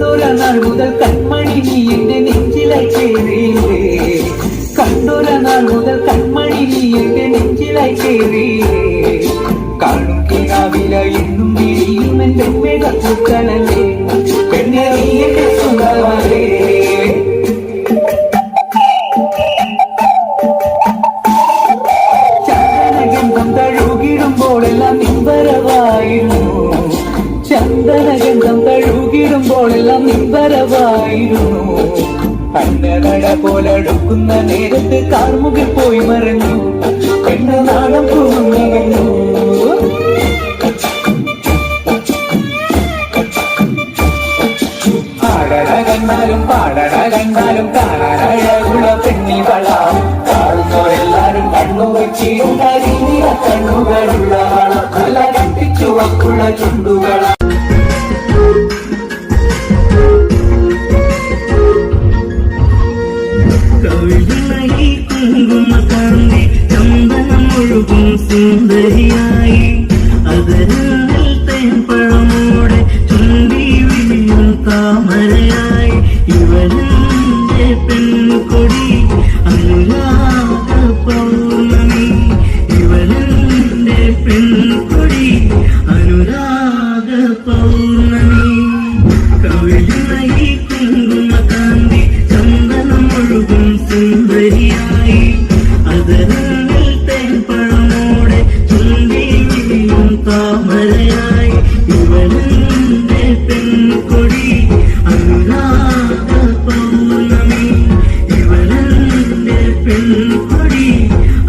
കണ്ടൊര നാൾ മുതൽ കൺമണി നീ എന്റെ നെഞ്ചിലായി ചേരിയില്ലേ കണ്ടൊര നാൾ മുതൽ കൺമണി നീ എന്റെ നെഞ്ചിലായി ചേരിയില്ലേ കാണും കിനാവില എന്നും വിരിയും എന്റെ മേഘപ്പൂക്കളല്ലേ പെണ്ണെ നീ എന്റെ സുന്ദരമല്ലേ ചന്ദനഗന്ധം തഴുകിടുമ്പോഴെല്ലാം നിമ്പരവായിരുന്നു ചന്ദനഗന്ധം തഴുകിടുമ്പോഴെല്ലാം നിമ്പരവായിരുന്നു കണ്ണട പോലടുക്കുന്ന നേരത്ത് കാർമുകിൽ പോയി മറഞ്ഞു പെണ്ണ് നാളം പോകുന്നു ആടട കണ്ടാലും പാടട കണ്ടാലും കാണാനഴകുള്ള പെണ്ണിവള കാണുന്നവരെല്ലാരും കണ്ണു വെച്ചിരുന്ന രീതിയ കണ്ണുകളുള്ള നല്ല കട്ടിച്ചുവക്കുള്ള ചുണ്ടുകള ചന്ദനമൊഴുകും സുന്ദരിയായി അതരങ്ങൾ തേൻപഴമോടെ ചുണ്ടി വിളിയും താമരയായി ഇവരുടെ പെൺകൊടി അനുരാഗ പൗർണമി ഇവരുടെ പെൺകൊടി അനുരാഗ പൗർണമി കവിളിനായി കുങ്കുമകാന്തി ചന്ദനമൊഴുകും സുന്ദരിയായി അതരങ്ങൾ തേൻപഴമോടെ ചുണ്ടി വിളിയും താമരയായി ഇവരുടെ പെൺകൊടി അനുരാഗ പൗർണമി ഇവരുടെ പെൺകൊടി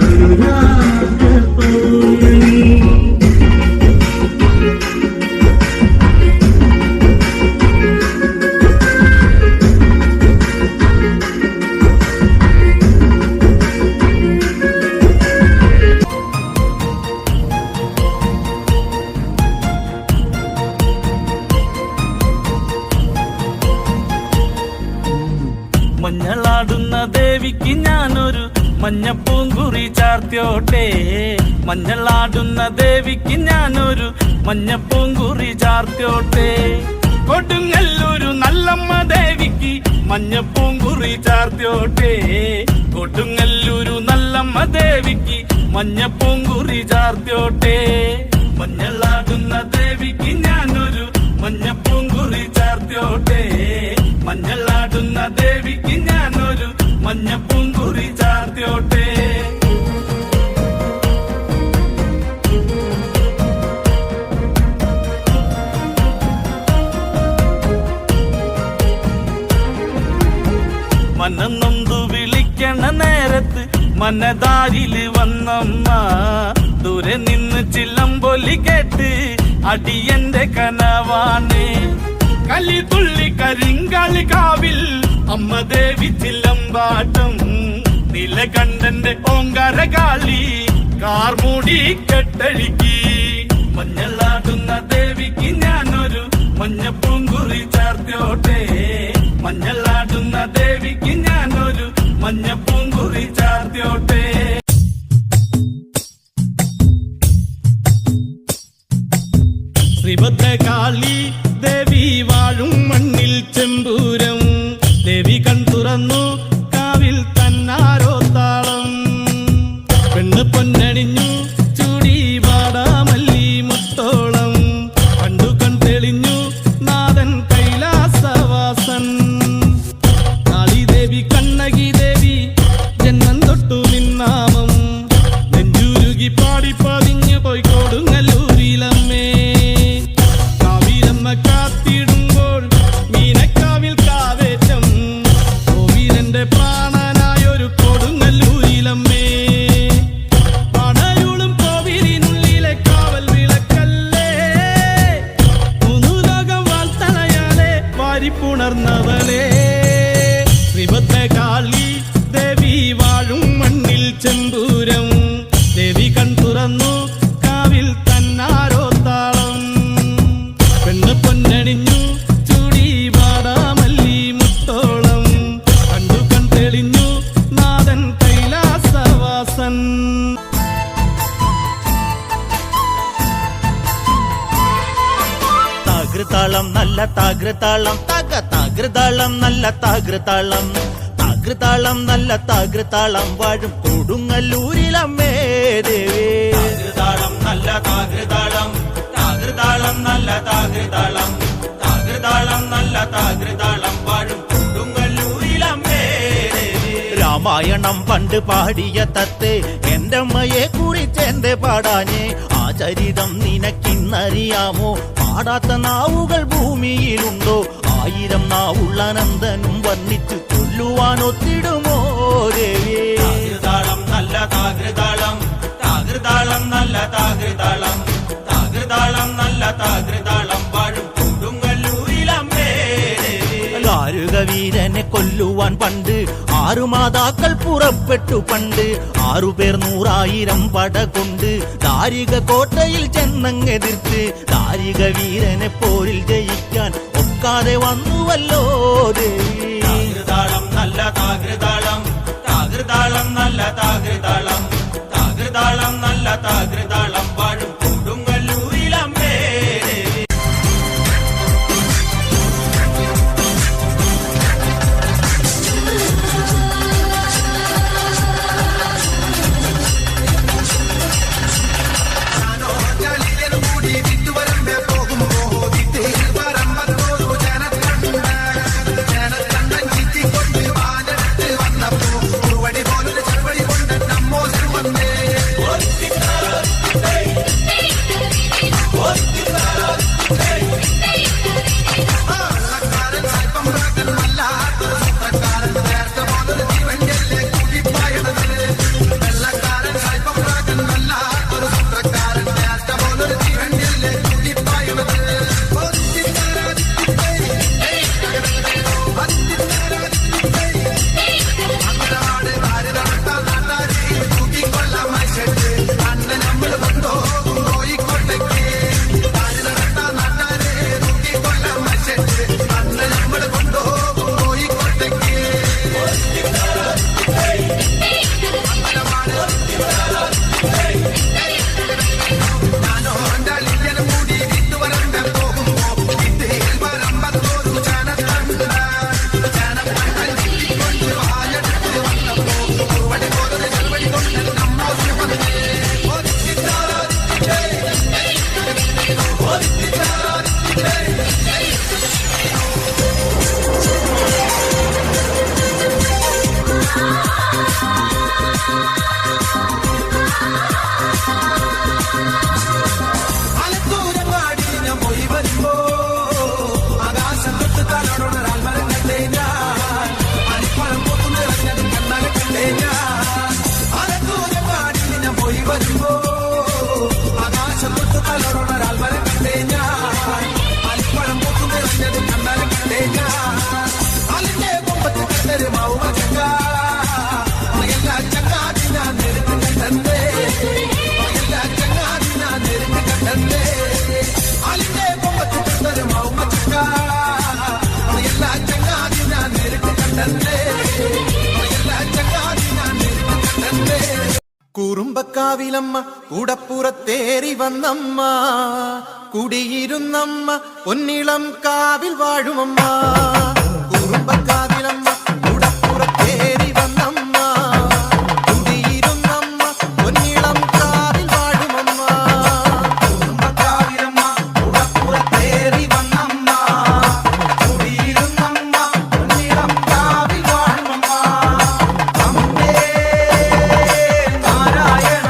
അനുരാഗ പൗർണമി മഞ്ഞളാടുന്ന ദേവിക്ക് ഞാനൊരു മഞ്ഞപ്പൂങ്കുറി ചാർത്തിയോട്ടെ മഞ്ഞളാടുന്ന ദേവിക്ക് ഞാനൊരു മഞ്ഞപ്പൂങ്കുറി ചാർത്തിയോട്ടെ കൊടുങ്ങല്ലൂരു നല്ലമ്മ ദേവിക്ക് മഞ്ഞപ്പൂങ്കുറി ചാർത്തിയോട്ടെ കൊടുങ്ങല്ലൂരു നല്ലമ്മ ദേവിക്ക് മഞ്ഞപ്പൂങ്കുറി ചാർത്തിയോട്ടെ മഞ്ഞളാടുന്ന ദേവിക്ക് ഞാനൊരു മഞ്ഞപ്പൂങ്കുറി ചാർത്തിയോട്ടെ മഞ്ഞളാടുന്ന ദേവിക്ക് ഞാനൊരു മഞ്ഞപ്പൂങ്കുറി ചാർത്തിയോട്ടെ മനന്നൊന്തു വിളിക്കണ നേരത്ത് മനതാരില് വന്നമ്മ ദൂരെ നിന്ന് ചില്ലമ്പൊലി കേട്ട് അടിയന്റെ കനവാണ് കലി തുള്ളി കരിങ്കാളി കാവിൽ അമ്മ ദേവി ചില്ലമ്പാട്ടം നിലകണ്ഠന്റെ ഓങ്കാരകാളി കാർമൂടി കെട്ടഴിക്കി മഞ്ഞളാടുന്ന ദേവിക്ക് ഞാനൊരു മഞ്ഞപ്പൂങ്കുറി ചാർത്തിയോട്ടെ മഞ്ഞളാടുന്ന ദേവിക്ക് ഞാനൊരു മഞ്ഞപ്പൂങ്കുറി ചാർത്തിയോട്ടെ ശ്രീഭദ്രകാളി ദേവി വാഴും മണ്ണിൽ ചെമ്പൂരം ദേവി കൺ തുറന്നു കാവിൽ തന്നാരോ താളം പെണ്ണ് പൊന്നണിഞ്ഞു ചൂടി വാടാമല്ലി മുത്തോളം കണ്ടു കൺ തെളിഞ്ഞു നാഥൻ കൈലാസവാസൻ കാളി ദേവി കണ്ണകി ദേവി ജന്മം തൊട്ടു നിന്നാമം നെഞ്ചുരുകി പാടി പതിഞ്ഞു പോയി കൊടുങ്ങല്ലൂരിലമ്മേ കാത്തിടുമ്പോൾ മീനക്കാവിൽ കാവേറ്റം കോവിലന്റെ പ്രാണനായൊരു കൊടുങ്ങല്ലൂരിലമ്മേ പടയൂളും കോവിലിനുള്ളിലെ കാവൽ വിളക്കല്ലേ മൂന്നു ലോകം വാൾത്തലയാലെ വാരിപ്പുണർന്നവളേ ശ്രീഭദ്രകാളി ദേവി വാഴും മണ്ണിൽ ചെമ്പൂരം ദേവി കൺ തുറന്നു കാവിൽ തന്നാരോ താളം പെണ്ണ് പൊന്നണിഞ്ഞു താകൃതാളം നല്ല താകൃതാളം താകൃതാളം നല്ല താകൃതാളം താകൃതാളം നല്ല താകൃതാളം വാഴും കൊടുങ്ങല്ലൂരിലമ്മേ ദേവി താകൃതാളം നല്ല താകൃതാളം താകൃതാളം നല്ല താകൃതാളം താകൃതാളം നല്ല താകൃതാളം വാഴും കൊടുങ്ങല്ലൂരിലമ്മേ ദേവി രാമായണം പണ്ട് പാടിയ തത്തേ എന്റെ അമ്മയെ കുറിച്ച് എന്റെ പാടാനേ ആ ചരിതം നിനക്കിന്നറിയാമോ പാടാത്ത നാവുകൾ ഭൂമിയിലുണ്ടോ 1000 നാവുള്ള നന്ദനും വർണ്ണിച്ചു കൊല്ലുവാനൊത്തിടുമോ ദേവി താകൃതാളം നല്ല താകൃതാളം താകൃതാളം നല്ല താകൃതാളം താകൃതാളം നല്ല താകൃതാളം വാഴും കൊടുങ്ങല്ലൂരിലമ്മേ ഗാരുക വീരനെ കൊല്ലുവാൻ പണ്ട് 6 മാതാക്കൾ പുറപ്പെട്ടു പണ്ട് 6 പേർ 100,000 പട കൊണ്ട് ദാരിക കോട്ടയിൽ ചെന്നങ്ങെതിർത്ത് ദാരിക വീരനെ പോരിൽ ജയിക്കാൻ ഒക്കാതെ വന്നുവല്ലോ ദേവി താകൃതാളം നല്ല താകൃതാളം താകൃതാളം നല്ല താകൃതാളം താകൃതാളം നല്ല താകൃതാളം വാഴും കൊടുങ്ങല്ലൂരിലമ്മേ ദേവി കുറുമ്പക്കാവിലമ്മ കൂടപ്പുറത്തേറി വന്നമ്മ കുടിയിരുന്നമ്മ പൊന്നിളം കാവിൽ വാഴുമമ്മ കുറുമ്പക്കാവിലമ്മ കൂടപ്പുറത്തേറി വന്നമ്മ കുടിയിരുന്നമ്മ പൊന്നിളം കാവിൽ വാഴുമമ്മ കുറുമ്പക്കാവിലമ്മ കൂടപ്പുറത്തേറി വന്നമ്മ കുടിയിരുന്നമ്മ പൊന്നിളം കാവിൽ വാഴുമമ്മ അമ്മേ നാരായണ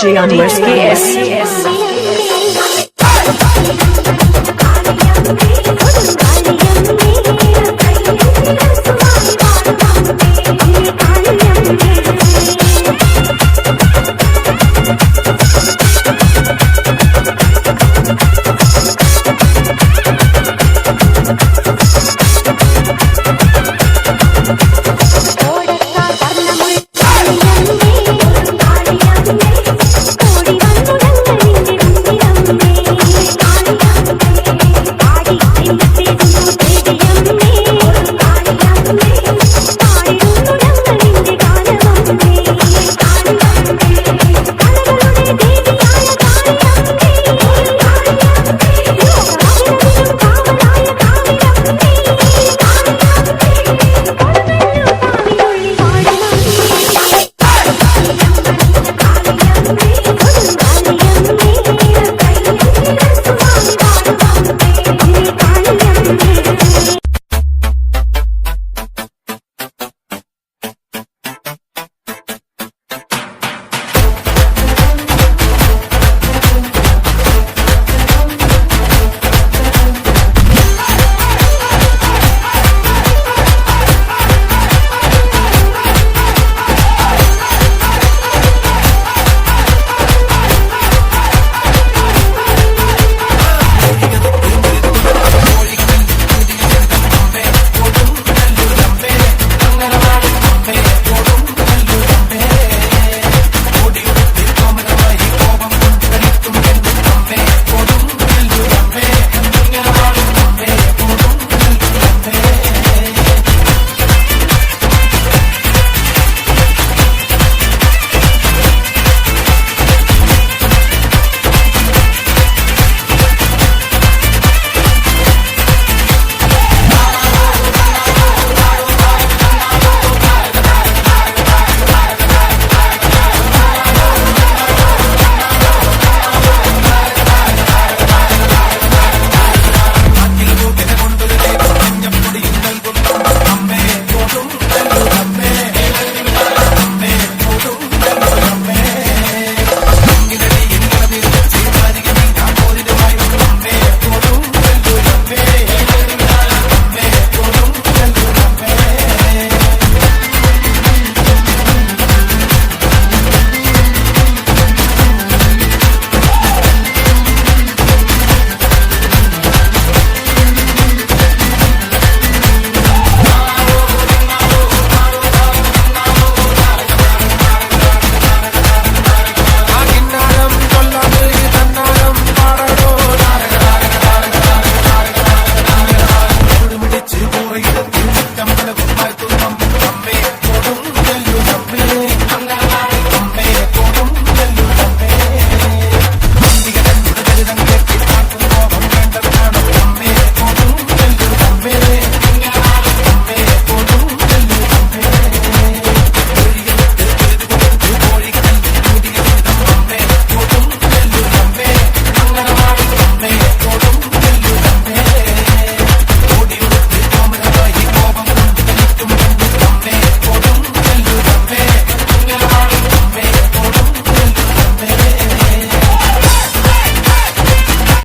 DJ Unless KS.